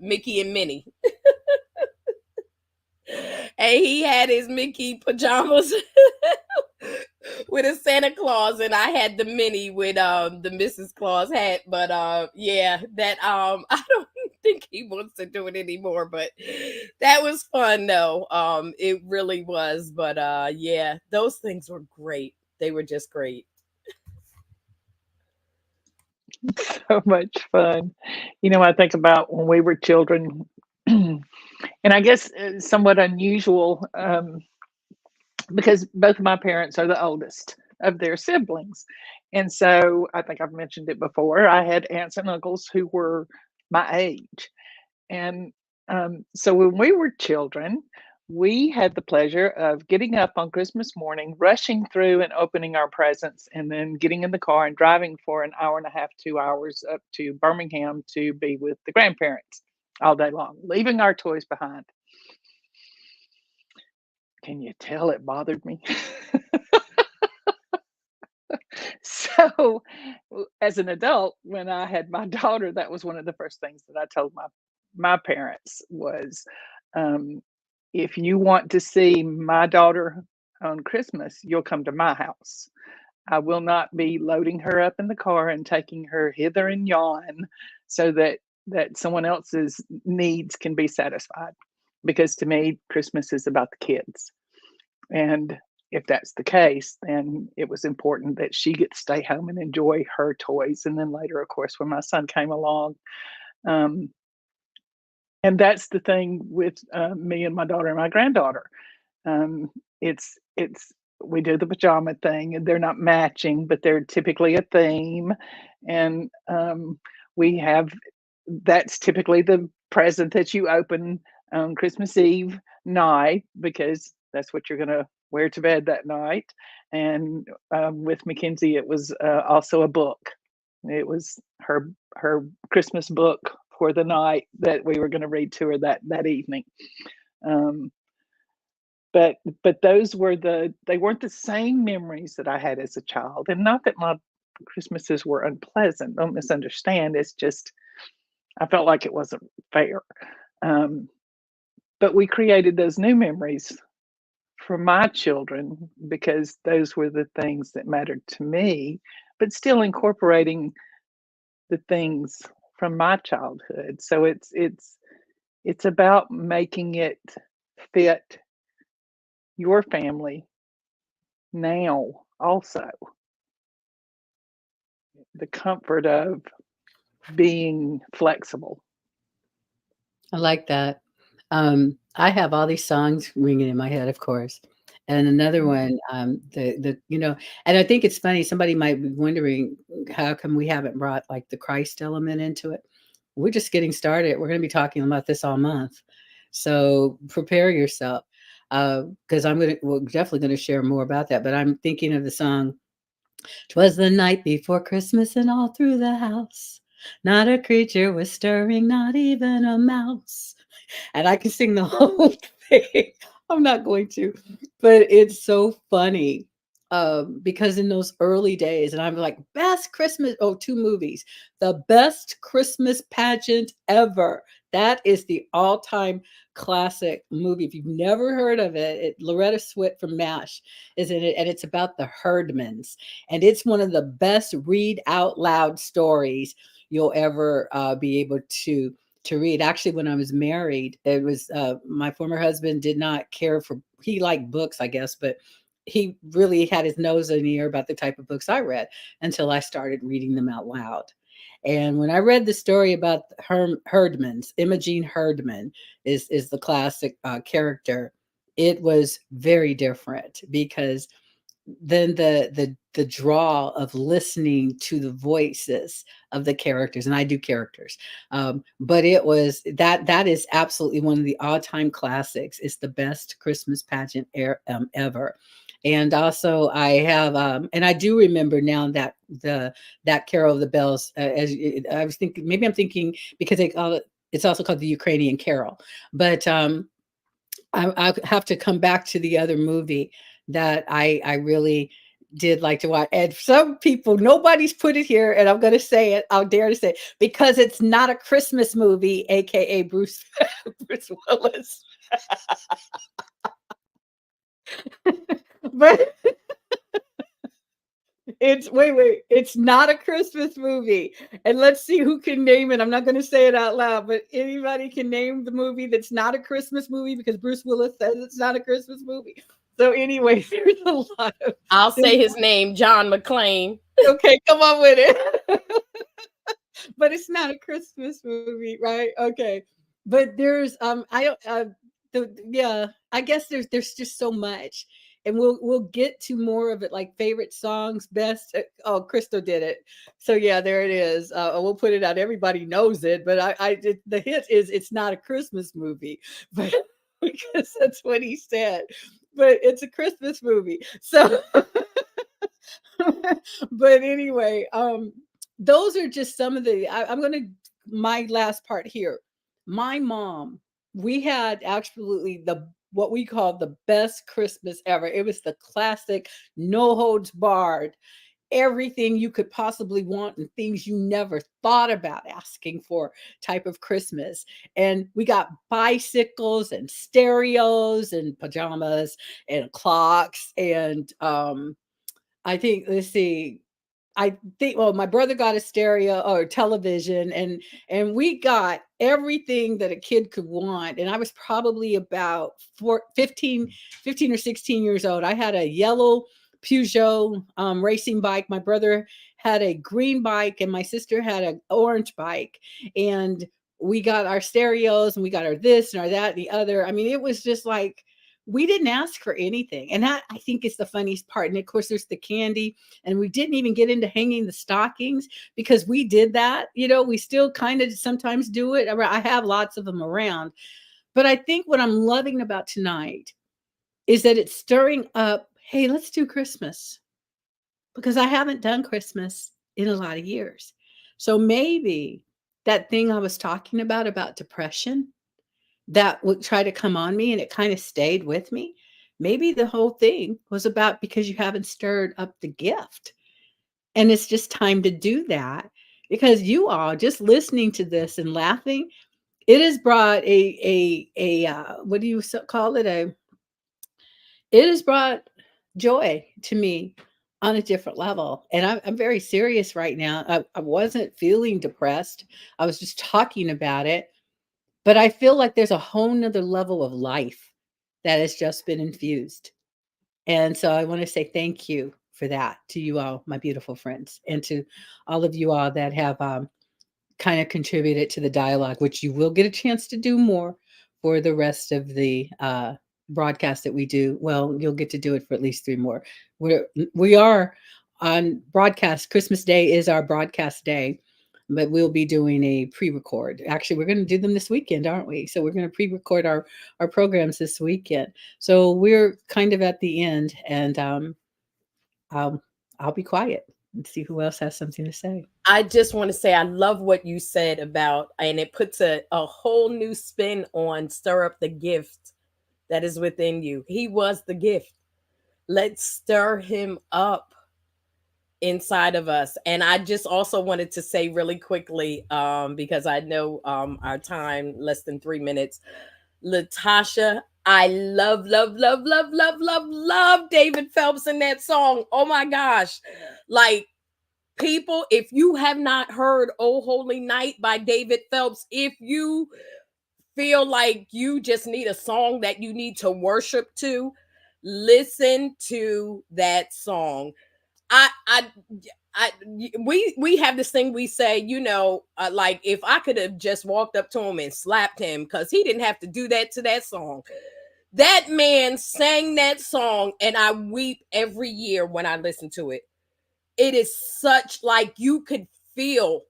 Mickey and Minnie. And he had his Mickey pajamas with a Santa Claus, and I had the Minnie with the Mrs. Claus hat. But yeah, that I don't think he wants to do it anymore, but that was fun though. It really was. But yeah, those things were great. They were just great. So much fun. I think about when we were children, and I guess somewhat unusual, because both of my parents are the oldest of their siblings. And so I think I've mentioned it before. I had aunts and uncles who were my age. And so when we were children, we had the pleasure of getting up on Christmas morning, rushing through and opening our presents, and then getting in the car and driving for an hour and a half, 2 hours up to Birmingham to be with the grandparents all day long, leaving our toys behind. Can you tell it bothered me? So, as an adult, when I had my daughter, that was one of the first things that I told my parents was, um, if you want to see my daughter on Christmas, you'll come to my house. I will not be loading her up in the car and taking her hither and yon so that someone else's needs can be satisfied. Because to me, Christmas is about the kids. And if that's the case, then it was important that she get to stay home and enjoy her toys. And then later, of course, when my son came along, um, and that's the thing with me and my daughter and my granddaughter. It's we do the pajama thing, and they're not matching, but they're typically a theme, and we have that's typically the present that you open on Christmas Eve night because that's what you're gonna wear to bed that night. And with Mackenzie, it was also a book. It was her Christmas book for the night that we were going to read to her that evening. Um, but those were they weren't the same memories that I had as a child, and not that my Christmases were unpleasant. Don't misunderstand. It's just I felt like it wasn't fair. Um, but we created those new memories for my children because those were the things that mattered to me, but still incorporating the things from my childhood. So it's about making it fit your family now also. The comfort of being flexible. I like that. I have all these songs ringing in my head, of course. And another one, and I think it's funny. Somebody might be wondering how come we haven't brought like the Christ element into it. we're just getting started. We're going to be talking about this all month. So prepare yourself. Because we're definitely going to share more about that. But I'm thinking of the song, "'Twas the night before Christmas, and all through the house, not a creature was stirring, not even a mouse." And I can sing the whole thing. I'm not going to, but it's so funny. Because in those early days, and I'm like, best Christmas, oh, two movies, the best Christmas pageant ever. That is the all-time classic movie. If you've never heard of it, Loretta Swit from MASH is in it, and it's about the Herdmans. And it's one of the best read out loud stories you'll ever be able to read. Actually, when I was married, it was my former husband did not care for, he liked books, I guess, but he really had his nose in the air about the type of books I read until I started reading them out loud. And when I read the story about Herdmans, Imogene Herdman is the classic character. It was very different because then the draw of listening to the voices of the characters, and I do characters, but it was that is absolutely one of the all-time classics. It's the best Christmas pageant ever. And also I have and I do remember now that that Carol of the Bells, I was thinking, maybe I'm thinking because they call it, it's also called the Ukrainian Carol. But I have to come back to the other movie that I really did like to watch. And some people, nobody's put it here, and I'm going to say it. I'll dare to say it, because it's not a Christmas movie, aka Bruce Bruce Willis. But it's not a Christmas movie. And let's see who can name it. I'm not going to say it out loud, but anybody can name the movie that's not a Christmas movie, because Bruce Willis says it's not a Christmas movie. So anyway, there's a lot of. I'll say his name, John McClane. Okay, come on with it. But it's not a Christmas movie, right? Okay. But there's I don't yeah, I guess there's just so much. And we'll get to more of it, like favorite songs, best. Oh, Crystal did it. So yeah, there it is. We'll put it out. Everybody knows it, but the hit is it's not a Christmas movie, but because that's what he said. But it's a Christmas movie. So but anyway, those are just some of the, I'm going to, my last part here. My mom, we had absolutely what we call the best Christmas ever. It was the classic, no holds barred, everything you could possibly want and things you never thought about asking for type of Christmas. And we got bicycles and stereos and pajamas and clocks and I think, let's see, I think, well, my brother got a stereo or television, and we got everything that a kid could want. And I was probably about 15 or 16 years old. I had a yellow Peugeot racing bike. My brother had a green bike, and my sister had an orange bike. And we got our stereos, and we got our this and our that and the other. I mean, it was just like, we didn't ask for anything. And that, I think, is the funniest part. And of course, there's the candy. And we didn't even get into hanging the stockings because we did that. You know, we still kind of sometimes do it. I have lots of them around. But I think what I'm loving about tonight is that it's stirring up, hey, let's do Christmas. Because I haven't done Christmas in a lot of years. So maybe that thing I was talking about depression, that would try to come on me and it kind of stayed with me. Maybe the whole thing was about because you haven't stirred up the gift. And it's just time to do that, because you all just listening to this and laughing, it has brought a what do you call it? It has brought joy to me on a different level. And I'm very serious right now. I wasn't feeling depressed. I was just talking about it. But I feel like there's a whole nother level of life that has just been infused. And so I want to say thank you for that to you all, my beautiful friends, and to all of you all that have kind of contributed to the dialogue, which you will get a chance to do more for the rest of the broadcast that we do. Well, you'll get to do it for at least 3 more. We are on broadcast. Christmas Day is our broadcast day. but we'll be doing a pre-record. Actually, we're going to do them this weekend, aren't we? So we're going to pre-record our programs this weekend. So we're kind of at the end, and I'll be quiet and see who else has something to say. I just want to say I love what you said about, and it puts a whole new spin on stir up the gift that is within you. He was the gift. Let's stir him up inside of us. And I just also wanted to say really quickly, because I know our time, less than 3 minutes. Latasha, I love David Phelps in that song. Oh my gosh. Like, people, if you have not heard Oh Holy Night by David Phelps, if you feel like you just need a song that you need to worship to, listen to that song. We have this thing we say, like, if I could have just walked up to him and slapped him, because he didn't have to do that to that song. That man sang that song, and I weep every year when I listen to it. It is such, like, you could feel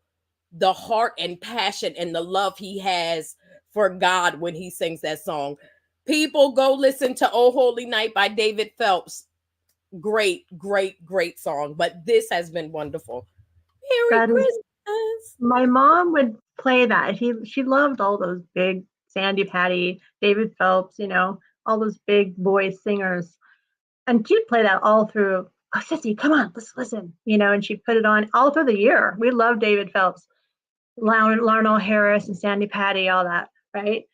the heart and passion and the love he has for God when he sings that song. People, go listen to Oh Holy Night by David Phelps. Great song. But this has been wonderful. Merry Christmas. My mom would play that. She loved all those big Sandy Patty, David Phelps, all those big voice singers. And she'd play that all through. Oh, Sissy, come on, let's listen. And she put it on all through the year. We love David Phelps, Larnell Harris, and Sandy Patty, all that, right?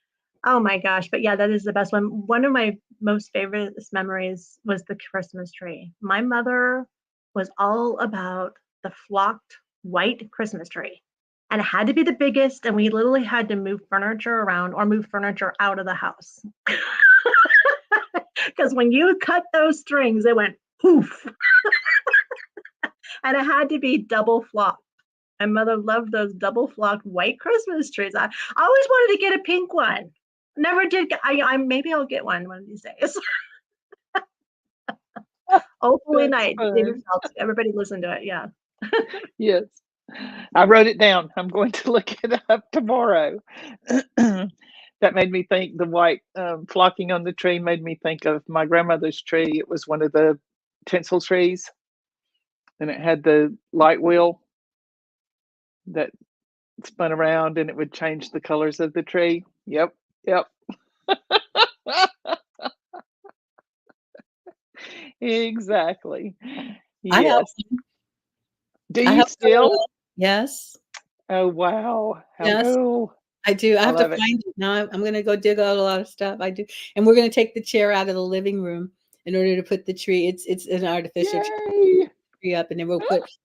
Oh my gosh. But yeah, that is the best one. One of my most favorite memories was the Christmas tree. My mother was all about the flocked white Christmas tree. And it had to be the biggest, and we literally had to move furniture around or move furniture out of the house. Because when you cut those strings, it went poof. And it had to be double flocked. My mother loved those double flocked white Christmas trees. I always wanted to get a pink one. Never did. I maybe I'll get one of these days. Oh, Holy Night, David Phelps. Everybody listen to it. Yeah. Yes. I wrote it down. I'm going to look it up tomorrow. That made me think, the white flocking on the tree made me think of my grandmother's tree. It was one of the tinsel trees, and it had the light wheel that spun around, and it would change the colors of the tree. Yep. Exactly. I have Yes. Do I you have still? Yes. Oh, wow. How Yes. cool. I do. I have to love it. find it. Now I'm going to go dig out a lot of stuff. I do. And we're going to take the chair out of the living room in order to put the tree. It's an artificial Yay. tree up, and then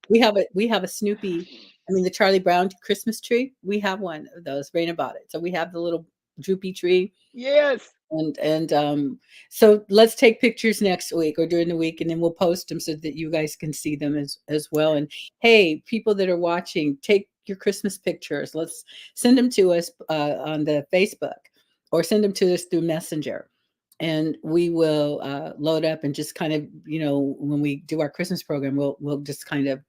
we have a Snoopy, the Charlie Brown Christmas tree. We have one of those. Raina bought it. So we have the little droopy tree. Yes. And so let's take pictures next week or during the week, and then we'll post them so that you guys can see them as well. And hey, people that are watching, take your Christmas pictures. Let's send them to us on the Facebook, or send them to us through Messenger, and we will load up and just kind of, when we do our Christmas program, we'll just kind of,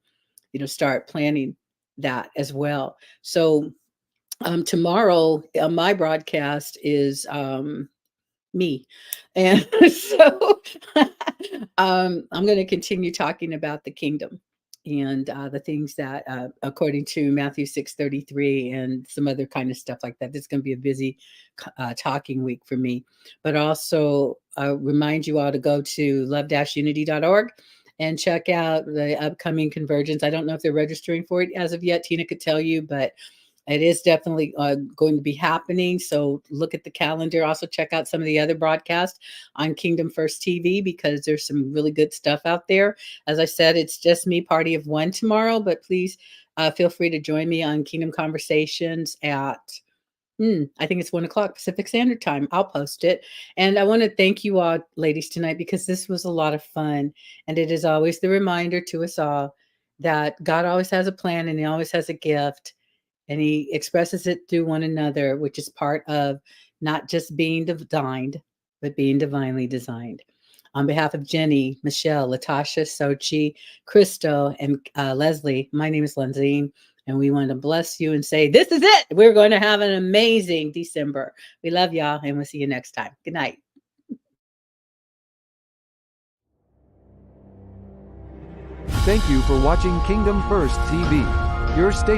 start planning that as well. So tomorrow my broadcast is me. And so I'm going to continue talking about the kingdom and the things that, according to Matthew 6:33 and some other kind of stuff like that. It's going to be a busy talking week for me. But also remind you all to go to love-unity.org and check out the upcoming convergence. I don't know if they're registering for it as of yet. Tina could tell you, but it is definitely going to be happening. So look at the calendar. Also check out some of the other broadcasts on Kingdom First TV, because there's some really good stuff out there. As I said, it's just me, party of one tomorrow, but please feel free to join me on Kingdom Conversations at, I think it's 1:00 Pacific Standard Time. I'll post it. And I want to thank you all, ladies, tonight, because this was a lot of fun. And it is always the reminder to us all that God always has a plan, and he always has a gift. And he expresses it through one another, which is part of not just being designed, but being divinely designed. On behalf of Jenny, Michelle, Latasha, Sochi, Crystal, and Leslie, my name is Lenzine, And we want to bless you and say, this is it. We're going to have an amazing December. We love y'all, and we'll see you next time. Good night. Thank you for watching Kingdom First TV, your station